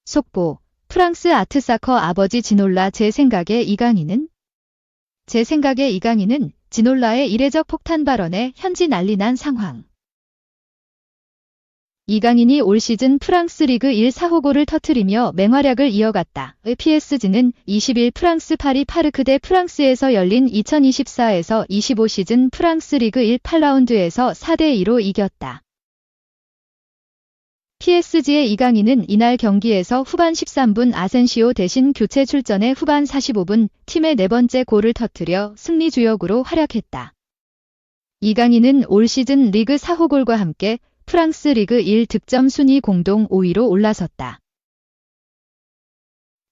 속보, 프랑스 아트사커 아버지 지놀라 제 생각에 이강인은 지놀라의 이례적 폭탄 발언에 현지 난리 난 상황. 이강인이 올 시즌 프랑스 리그 1 4호골을 터뜨리며 맹활약을 이어갔다. PSG는 20일 프랑스 파리 파르크 대 프랑스에서 열린 2024에서 25 시즌 프랑스 리그 1 8라운드에서 4대2로 이겼다. PSG의 이강인은 이날 경기에서 후반 13분 아센시오 대신 교체 출전해 후반 45분 팀의 네 번째 골을 터뜨려 승리 주역으로 활약했다. 이강인은 올 시즌 리그 4호 골과 함께 프랑스 리그 1 득점 순위 공동 5위로 올라섰다.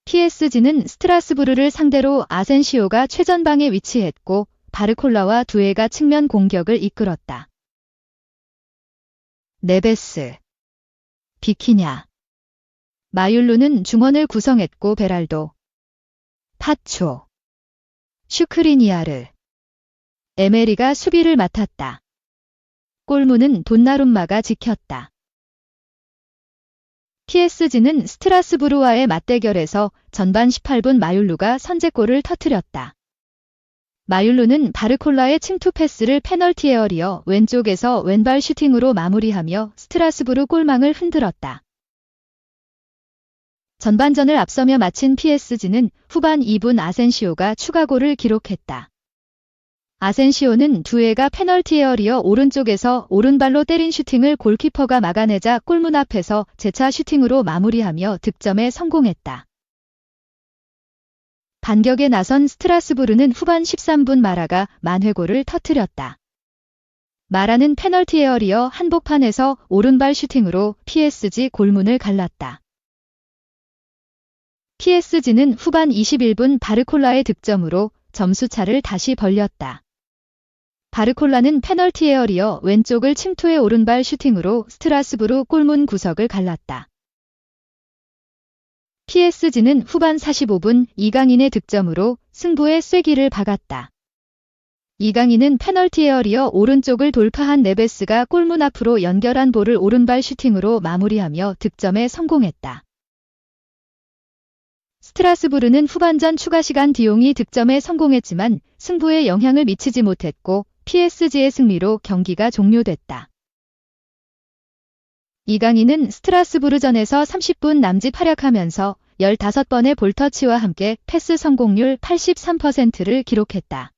PSG는 스트라스부르를 상대로 아센시오가 최전방에 위치했고 바르콜라와 두에가 측면 공격을 이끌었다. 네베스, 비키냐, 마율루는 중원을 구성했고 베랄도, 파초, 슈크리니아르, 에메리가 수비를 맡았다. 골문은 돈나룸마가 지켰다. PSG는 스트라스부르와의 맞대결에서 전반 18분 마율루가 선제골을 터뜨렸다. 마율루는 바르콜라의 침투 패스를 페널티 에어리어 왼쪽에서 왼발 슈팅으로 마무리하며 스트라스부르 골망을 흔들었다. 전반전을 앞서며 마친 PSG는 후반 2분 아센시오가 추가골을 기록했다. 아센시오는 두에가 페널티 에어리어 오른쪽에서 오른발로 때린 슈팅을 골키퍼가 막아내자 골문 앞에서 재차 슈팅으로 마무리하며 득점에 성공했다. 반격에 나선 스트라스부르는 후반 13분 마라가 만회골을 터뜨렸다. 마라는 페널티 에어리어 한복판에서 오른발 슈팅으로 PSG 골문을 갈랐다. PSG는 후반 21분 바르콜라의 득점으로 점수차를 다시 벌렸다. 바르콜라는 페널티 에어리어 왼쪽을 침투해 오른발 슈팅으로 스트라스부르 골문 구석을 갈랐다. PSG는 후반 45분 이강인의 득점으로 승부의 쐐기를 박았다. 이강인은 페널티 에어리어 오른쪽을 돌파한 네베스가 골문 앞으로 연결한 볼을 오른발 슈팅으로 마무리하며 득점에 성공했다. 스트라스부르는 후반전 추가시간 디용이 득점에 성공했지만 승부에 영향을 미치지 못했고 PSG의 승리로 경기가 종료됐다. 이강인은 스트라스부르전에서 30분 남짓 활약하면서 15번의 볼터치와 함께 패스 성공률 83%를 기록했다.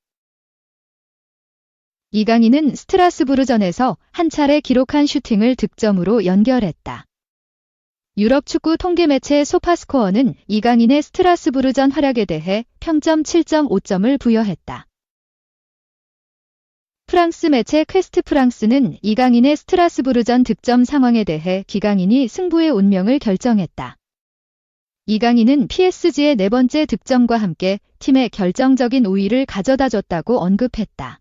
이강인은 스트라스부르전에서 한 차례 기록한 슈팅을 득점으로 연결했다. 유럽 축구 통계 매체 소파스코어는 이강인의 스트라스부르전 활약에 대해 평점 7.5점을 부여했다. 프랑스 매체 퀘스트 프랑스는 이강인의 스트라스부르전 득점 상황에 대해 기강인이 승부의 운명을 결정했다. 이강인은 PSG의 네 번째 득점과 함께 팀의 결정적인 우위를 가져다줬다고 언급했다.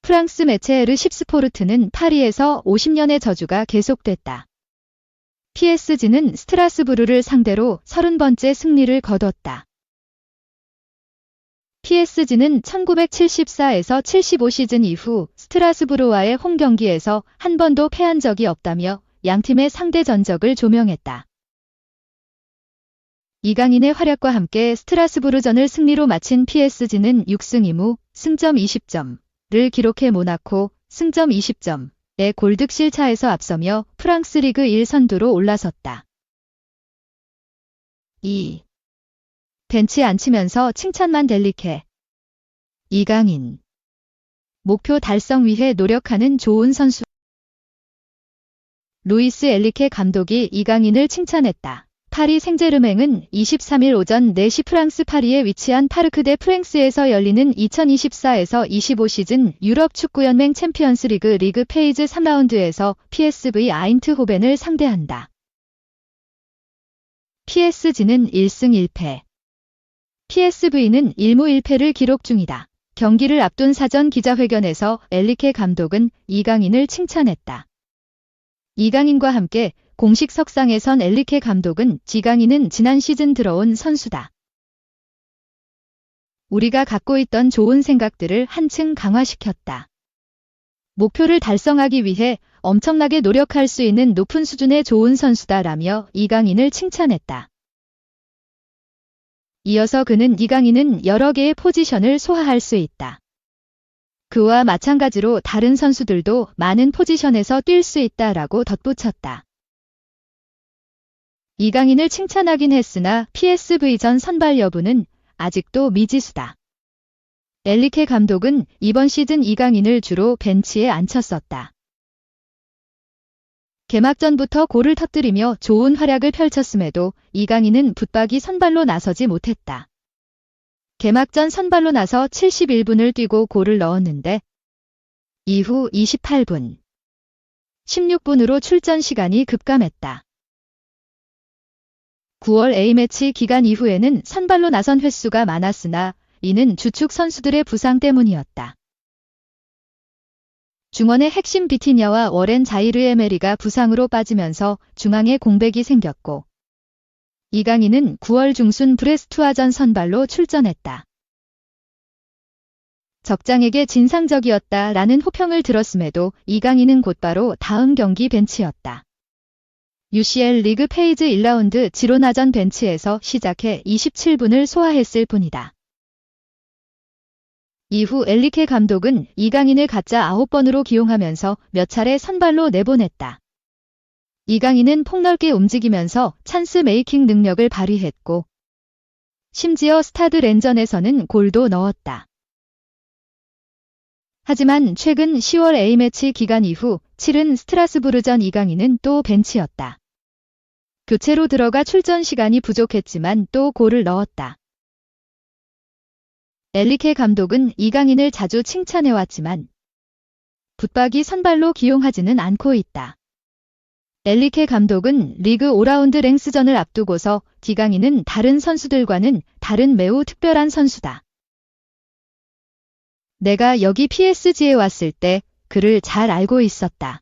프랑스 매체 르십스포르트는 파리에서 50년의 저주가 계속됐다. PSG는 스트라스부르를 상대로 30번째 승리를 거뒀다. PSG는 1974에서 75 시즌 이후 스트라스부르와의 홈 경기에서 한 번도 패한 적이 없다며 양팀의 상대 전적을 조명했다. 이강인의 활약과 함께 스트라스부르전을 승리로 마친 PSG는 6승 2무, 승점 20점을 기록해 모나코, 승점 20점의 골득실 차에서 앞서며 프랑스 리그 1 선두로 올라섰다. 2. 벤치에 앉히면서 칭찬만 델리케. 이강인. 목표 달성 위해 노력하는 좋은 선수. 루이스 엘리케 감독이 이강인을 칭찬했다. 파리 생제르맹은 23일 오전 4시 프랑스 파리에 위치한 파르크 대 프랭스에서 열리는 2024에서 25 시즌 유럽 축구연맹 챔피언스 리그 페이즈 3라운드에서 PSV 아인트호벤을 상대한다. PSG는 1승 1패. PSV는 1무 1패를 기록 중이다. 경기를 앞둔 사전 기자회견에서 엘리케 감독은 이강인을 칭찬했다. 이강인과 함께 공식 석상에 선 엘리케 감독은 이강인은 지난 시즌 들어온 선수다. 우리가 갖고 있던 좋은 생각들을 한층 강화시켰다. 목표를 달성하기 위해 엄청나게 노력할 수 있는 높은 수준의 좋은 선수다라며 이강인을 칭찬했다. 이어서 그는 이강인은 여러 개의 포지션을 소화할 수 있다. 그와 마찬가지로 다른 선수들도 많은 포지션에서 뛸 수 있다라고 덧붙였다. 이강인을 칭찬하긴 했으나 PSV 전 선발 여부는 아직도 미지수다. 엘리케 감독은 이번 시즌 이강인을 주로 벤치에 앉혔었다. 개막전부터 골을 터뜨리며 좋은 활약을 펼쳤음에도 이강인은 붙박이 선발로 나서지 못했다. 개막전 선발로 나서 71분을 뛰고 골을 넣었는데 이후 28분, 16분으로 출전 시간이 급감했다. 9월 A매치 기간 이후에는 선발로 나선 횟수가 많았으나 이는 주축 선수들의 부상 때문이었다. 중원의 핵심 비티냐와 워렌 자이르 에메리가 부상으로 빠지면서 중앙에 공백이 생겼고 이강인은 9월 중순 브레스트와전 선발로 출전했다. 적장에게 진상적이었다라는 호평을 들었음에도 이강인은 곧바로 다음 경기 벤치였다. UCL 리그 페이즈 1라운드 지로나전 벤치에서 시작해 27분을 소화했을 뿐이다. 이후 엘리케 감독은 이강인을 가짜 9번으로 기용하면서 몇 차례 선발로 내보냈다. 이강인은 폭넓게 움직이면서 찬스 메이킹 능력을 발휘했고 심지어 스타드 랜전에서는 골도 넣었다. 하지만 최근 10월 A매치 기간 이후 치른 스트라스부르전 이강인은 또 벤치였다. 교체로 들어가 출전 시간이 부족했지만 또 골을 넣었다. 엘리케 감독은 이강인을 자주 칭찬해왔지만 붙박이 선발로 기용하지는 않고 있다. 엘리케 감독은 리그 5라운드 랭스전을 앞두고서 이강인은 다른 선수들과는 다른 매우 특별한 선수다. 내가 여기 PSG에 왔을 때 그를 잘 알고 있었다.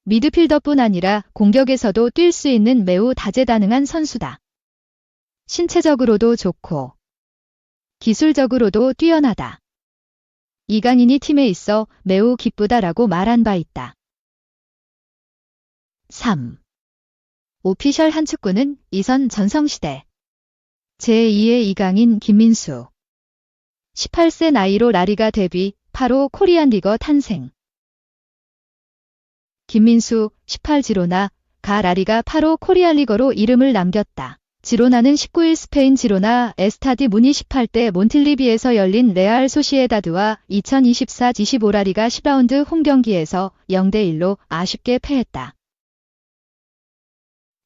미드필더뿐 아니라 공격에서도 뛸 수 있는 매우 다재다능한 선수다. 신체적으로도 좋고 기술적으로도 뛰어나다. 이강인이 팀에 있어 매우 기쁘다라고 말한 바 있다. 3. 오피셜 한축구는 이선 전성시대. 제2의 이강인 김민수. 18세 나이로 라리가 데뷔, 8호 코리안 리거 탄생. 김민수, 18지로나, 가 라리가 8호 코리안 리거로 이름을 남겼다. 지로나는 19일 스페인 지로나 에스타디 무니시팔 대 몬틀리비에서 열린 레알 소시에다드와 2024-25 라리가 10라운드 홈경기에서 0대1로 아쉽게 패했다.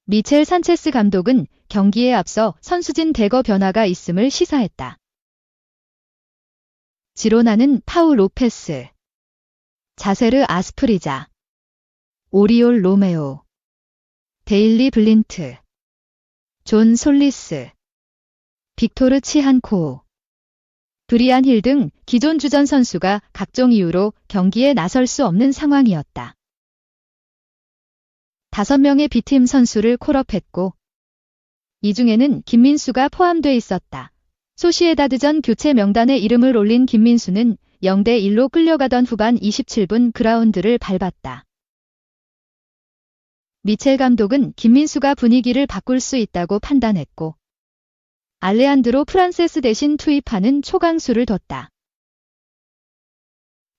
미첼 산체스 감독은 경기에 앞서 선수진 대거 변화가 있음을 시사했다. 지로나는 파우 로페스, 자세르 아스프리자, 오리올 로메오, 데일리 블린트, 존 솔리스, 빅토르 치한코우, 브리안 힐 등 기존 주전 선수가 각종 이유로 경기에 나설 수 없는 상황이었다. 5명의 B팀 선수를 콜업했고 이 중에는 김민수가 포함돼 있었다. 소시에다드전 교체 명단에 이름을 올린 김민수는 0대1로 끌려가던 후반 27분 그라운드를 밟았다. 미첼 감독은 김민수가 분위기를 바꿀 수 있다고 판단했고 알레한드로 프란세스 대신 투입하는 초강수를 뒀다.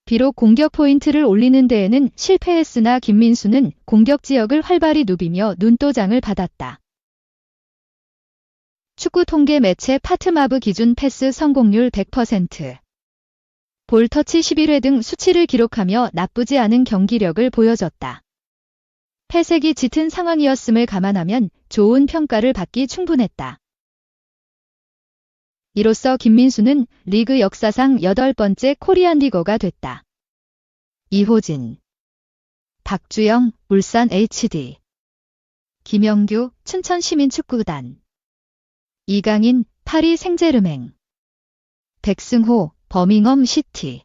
비록 공격 포인트를 올리는 데에는 실패했으나 김민수는 공격 지역을 활발히 누비며 눈도장을 받았다. 축구 통계 매체 파트마브 기준 패스 성공률 100%, 볼 터치 11회 등 수치를 기록하며 나쁘지 않은 경기력을 보여줬다. 패색이 짙은 상황이었음을 감안하면 좋은 평가를 받기 충분했다. 이로써 김민수는 리그 역사상 8번째 코리안 리거가 됐다. 이호진, 박주영, 울산 HD, 김영규, 춘천시민축구단, 이강인, 파리 생제르맹, 백승호, 버밍엄 시티,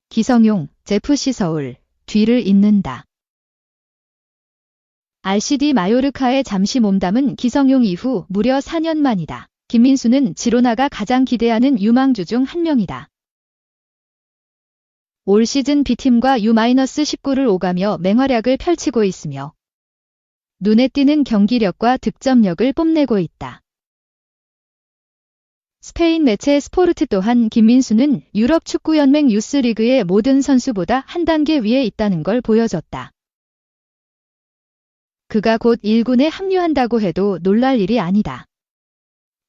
기성용, 제프시 서울, 뒤를 잇는다. RCD 마요르카에 잠시 몸담은 기성용 이후 무려 4년 만이다. 김민수는 지로나가 가장 기대하는 유망주 중 한 명이다. 올 시즌 B팀과 U-19를 오가며 맹활약을 펼치고 있으며 눈에 띄는 경기력과 득점력을 뽐내고 있다. 스페인 매체 스포르트 또한 김민수는 유럽 축구연맹 유스리그의 모든 선수보다 한 단계 위에 있다는 걸 보여줬다. 그가 곧 1군에 합류한다고 해도 놀랄 일이 아니다.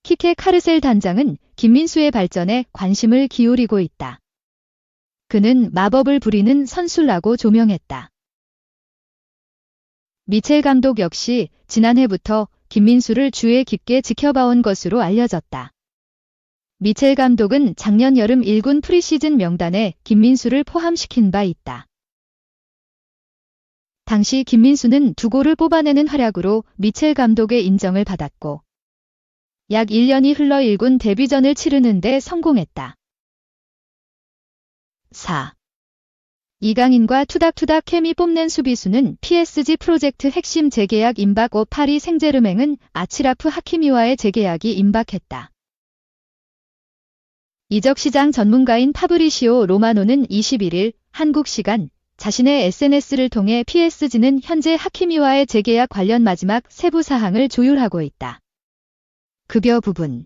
키케 카르셀 단장은 김민수의 발전에 관심을 기울이고 있다. 그는 마법을 부리는 선수라고 조명했다. 미첼 감독 역시 지난해부터 김민수를 주의 깊게 지켜봐온 것으로 알려졌다. 미첼 감독은 작년 여름 1군 프리시즌 명단에 김민수를 포함시킨 바 있다. 당시 김민수는 2골을 뽑아내는 활약으로 미첼 감독의 인정을 받았고 약 1년이 흘러 1군 데뷔전을 치르는 데 성공했다. 4. 이강인과 투닥투닥 케미 뽐낸 수비수는 PSG 프로젝트 핵심 재계약 임박. 파리 생제르맹은 아치라프 하키미와의 재계약이 임박했다. 이적시장 전문가인 파브리시오 로마노는 21일 한국 시간 자신의 SNS를 통해 PSG는 현재 하키미와의 재계약 관련 마지막 세부 사항을 조율하고 있다. 급여 부분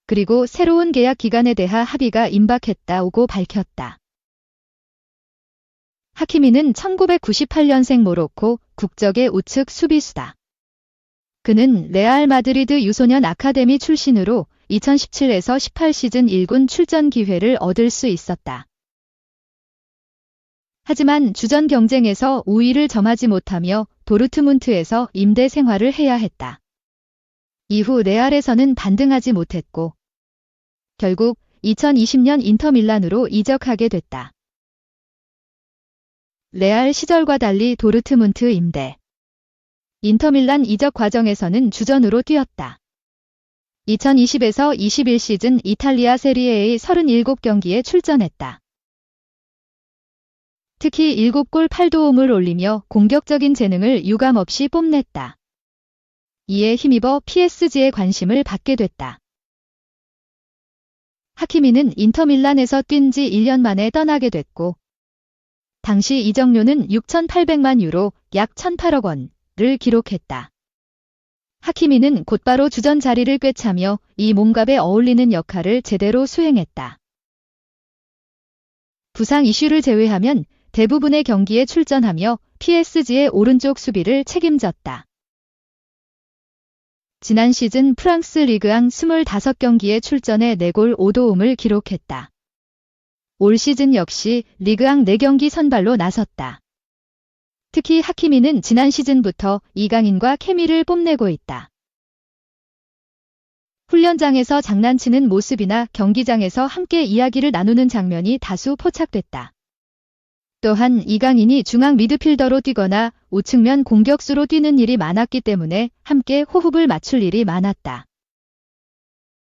그리고 새로운 계약 기간에 대한 합의가 임박했다고 밝혔다. 하키미는 1998년생 모로코 국적의 우측 수비수다. 그는 레알 마드리드 유소년 아카데미 출신으로 2017에서 18 시즌 1군 출전 기회를 얻을 수 있었다. 하지만 주전 경쟁에서 우위를 점하지 못하며 도르트문트에서 임대 생활을 해야 했다. 이후 레알에서는 반등하지 못했고 결국 2020년 인터밀란으로 이적하게 됐다. 레알 시절과 달리 도르트문트 임대. 인터밀란 이적 과정에서는 주전으로 뛰었다. 2020에서 21 시즌 이탈리아 세리에의 37경기에 출전했다. 특히 7골 8도움을 올리며 공격적인 재능을 유감없이 뽐냈다. 이에 힘입어 PSG의 관심을 받게 됐다. 하키미는 인터밀란에서 뛴 지 1년 만에 떠나게 됐고 당시 이적료는 6,800만 유로, 약 1,008억 원을 기록했다. 하키미는 곧바로 주전 자리를 꿰차며 이 몸값에 어울리는 역할을 제대로 수행했다. 부상 이슈를 제외하면 대부분의 경기에 출전하며 PSG의 오른쪽 수비를 책임졌다. 지난 시즌 프랑스 리그앙 25경기에 출전해 4골 5도움을 기록했다. 올 시즌 역시 리그앙 4경기 선발로 나섰다. 특히 하키미는 지난 시즌부터 이강인과 케미를 뽐내고 있다. 훈련장에서 장난치는 모습이나 경기장에서 함께 이야기를 나누는 장면이 다수 포착됐다. 또한 이강인이 중앙 미드필더로 뛰거나 우측면 공격수로 뛰는 일이 많았기 때문에 함께 호흡을 맞출 일이 많았다.